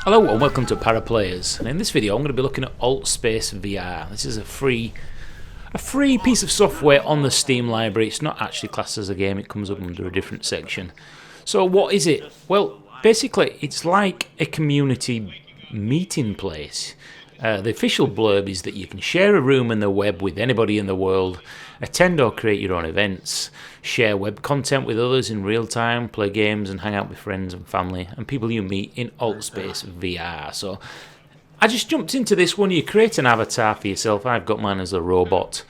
Hello and welcome to ParaPlays, and in this video I'm going to be looking at aLTsPACevr. This is a free piece of software on the Steam library. It's not actually classed as a game, it comes up under a different section. So what is it? Well, basically it's like a community meeting place. The official blurb is that you can share a room in the web with anybody in the world, attend or create your own events, share web content with others in real time, play games and hang out with friends and family and people you meet in aLTsPACevr. So I just jumped into this one. You create an avatar for yourself. I've got mine as a robot.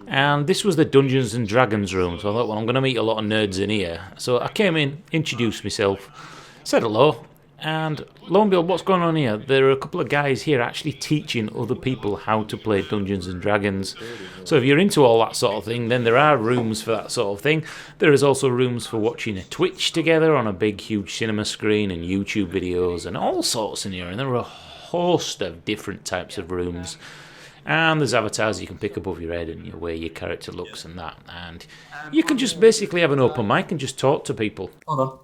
And this was the Dungeons and Dragons room. So I thought, well, I'm going to meet a lot of nerds in here. So I came in, introduced myself, said hello. And lo and behold, what's going on here? There are a couple of guys here actually teaching other people how to play Dungeons and Dragons. So if you're into all that sort of thing, then there are rooms for that sort of thing. There is also rooms for watching a Twitch together on a big, huge cinema screen and YouTube videos and all sorts in here. And there are a host of different types of rooms. And there's avatars you can pick above your head and the way your character looks and that. And you can just basically have an open mic and just talk to people. Hold on.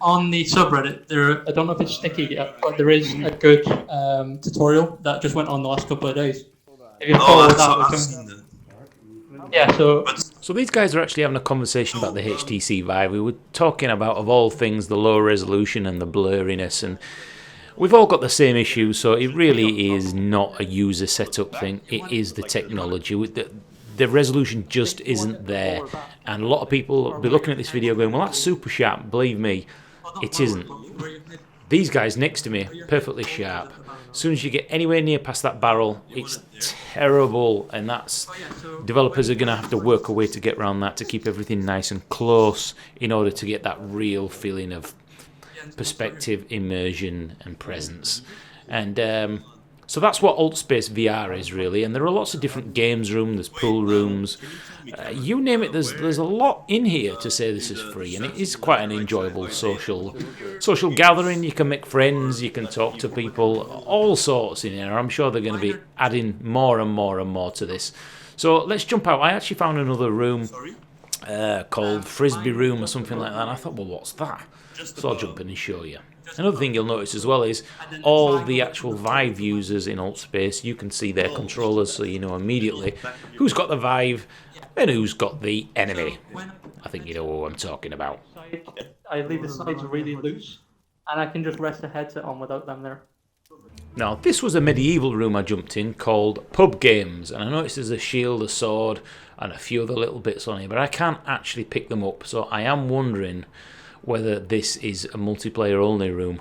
On the subreddit, I don't know if it's sticky yet, but there is a good tutorial that just went on the last couple of days. If you follow that, yeah. So these guys are actually having a conversation about the HTC Vive. We were talking about, of all things, the low resolution and the blurriness, and we've all got the same issues. So it really is not a user setup thing. It is the technology. The resolution just isn't there, and a lot of people will be looking at this video going, well, that's super sharp. Believe me, it isn't. These guys next to me, perfectly sharp. As soon as you get anywhere near past that barrel, it's terrible, and developers are going to have to work a way to get around that, to keep everything nice and close in order to get that real feeling of perspective, immersion and presence. And so that's what aLTsPACevr is really, and there are lots of different games rooms, there's pool rooms, you name it, there's a lot in here to say this is free, and it is quite an enjoyable social gathering. You can make friends, you can talk to people, all sorts in here. I'm sure they're going to be adding more and more and more to this. So let's jump out. I actually found another room called Frisbee Room or something like that, and I thought, well, what's that? So I'll jump in and show you. Another thing you'll notice as well is all the actual Vive users in aLTsPACe, you can see their controllers, so you know immediately who's got the Vive and who's got the enemy. I think you know what I'm talking about. I leave the sides really loose, and I can just rest the headset on without them there. Now, this was a medieval room I jumped in called Pub Games, and I noticed there's a shield, a sword, and a few other little bits on here, but I can't actually pick them up, so I am wondering whether this is a multiplayer only room.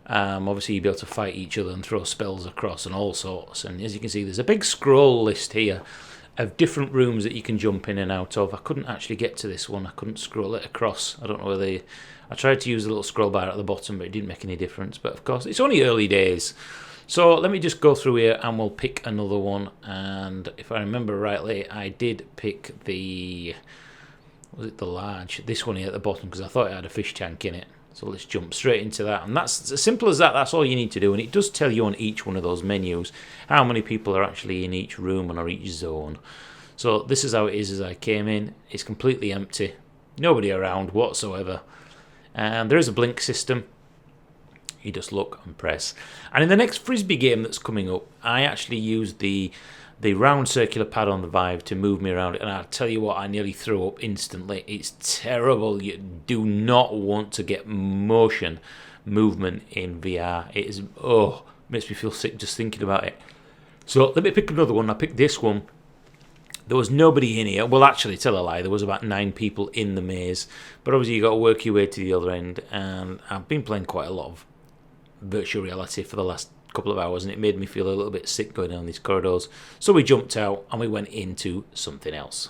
Obviously you'll be able to fight each other and throw spells across and all sorts, and as you can see there's a big scroll list here of different rooms that you can jump in and out of. I couldn't actually get to this one, I couldn't scroll it across. I don't know whether I tried to use the little scroll bar at the bottom, but it didn't make any difference. But of course it's only early days, so let me just go through here and we'll pick another one. And if I remember rightly, I did pick the, was it the large? This one here at the bottom, because I thought it had a fish tank in it. So let's jump straight into that. And that's as simple as that. That's all you need to do. And it does tell you on each one of those menus how many people are actually in each room or each zone. So this is how it is as I came in. It's completely empty. Nobody around whatsoever. And there is a blink system. You just look and press. And in the next Frisbee game that's coming up, I actually used the round circular pad on the Vive to move me around it, and I'll tell you what, I nearly threw up instantly. It's terrible. You do not want to get motion movement in VR. It is, makes me feel sick just thinking about it. So let me pick another one. I picked this one. There was nobody in here. Well, actually, tell a lie, there was about 9 people in the maze, but obviously you got to work your way to the other end, and I've been playing quite a lot of virtual reality for the last couple of hours, and it made me feel a little bit sick going down these corridors. So we jumped out and we went into something else.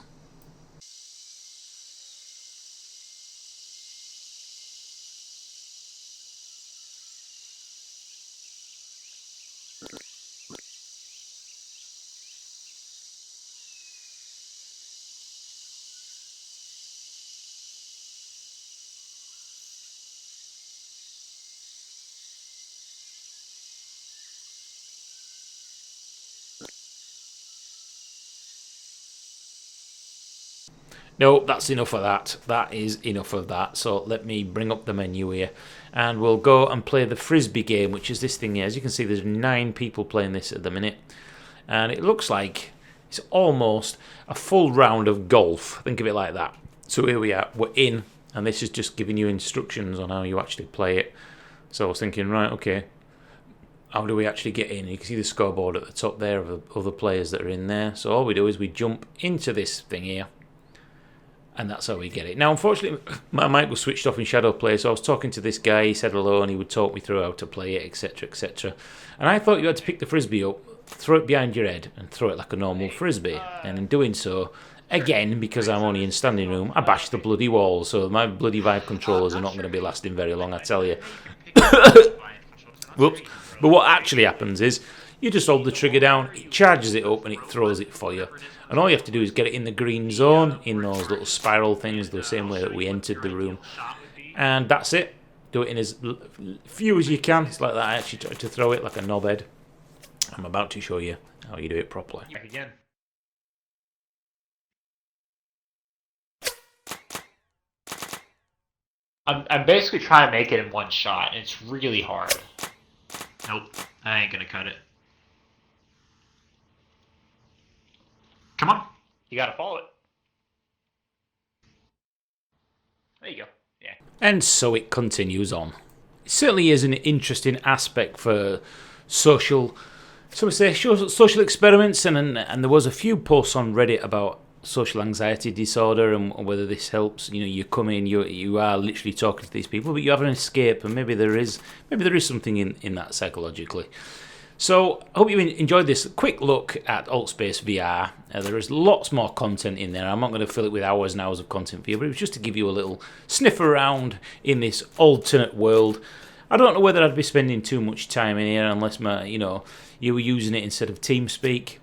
No, that's enough of that. That is enough of that. So let me bring up the menu here. And we'll go and play the Frisbee game, which is this thing here. As you can see, there's 9 people playing this at the minute. And it looks like it's almost a full round of golf. Think of it like that. So here we are. We're in. And this is just giving you instructions on how you actually play it. So I was thinking, right, okay. How do we actually get in? You can see the scoreboard at the top there of the other players that are in there. So all we do is we jump into this thing here. And that's how we get it. Now, unfortunately, my mic was switched off in Shadow Play, so I was talking to this guy. He said hello, and he would talk me through how to play it, etc., etc. And I thought you had to pick the Frisbee up, throw it behind your head, and throw it like a normal Frisbee. And in doing so, again, because I'm only in standing room, I bashed the bloody wall. So my bloody Vive controllers are not going to be lasting very long, I tell you. Whoops. But what actually happens is, you just hold the trigger down, it charges it up, and it throws it for you. And all you have to do is get it in the green zone, in those little spiral things, the same way that we entered the room. And that's it. Do it in as few as you can. It's like that. I actually tried to throw it like a knobhead. I'm about to show you how you do it properly. Again. I'm basically trying to make it in one shot, and it's really hard. Nope, I ain't gonna cut it. Come on, you gotta follow it. There you go. Yeah. And so it continues on. It certainly is an interesting aspect for social, social experiments, and there was a few posts on Reddit about social anxiety disorder and whether this helps. You know, you come in, you are literally talking to these people, but you have an escape, and maybe there is something in that psychologically. So I hope you enjoyed this quick look at aLTsPACevr. There is lots more content in there. I'm not going to fill it with hours and hours of content for you, but it was just to give you a little sniff around in this alternate world. I don't know whether I'd be spending too much time in here unless you were using it instead of TeamSpeak.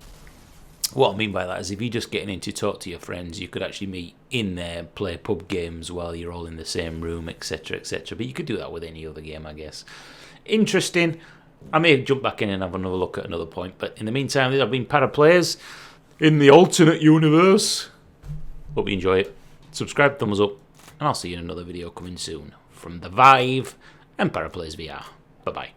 What I mean by that is if you're just getting in to talk to your friends, you could actually meet in there, play pub games while you're all in the same room, etc., etc. But you could do that with any other game, I guess. Interesting. I may jump back in and have another look at another point, but in the meantime, I've been ParaPlays in the alternate universe. Hope you enjoy it. Subscribe, thumbs up, and I'll see you in another video coming soon from the Vive and ParaPlaysVR. Bye-bye.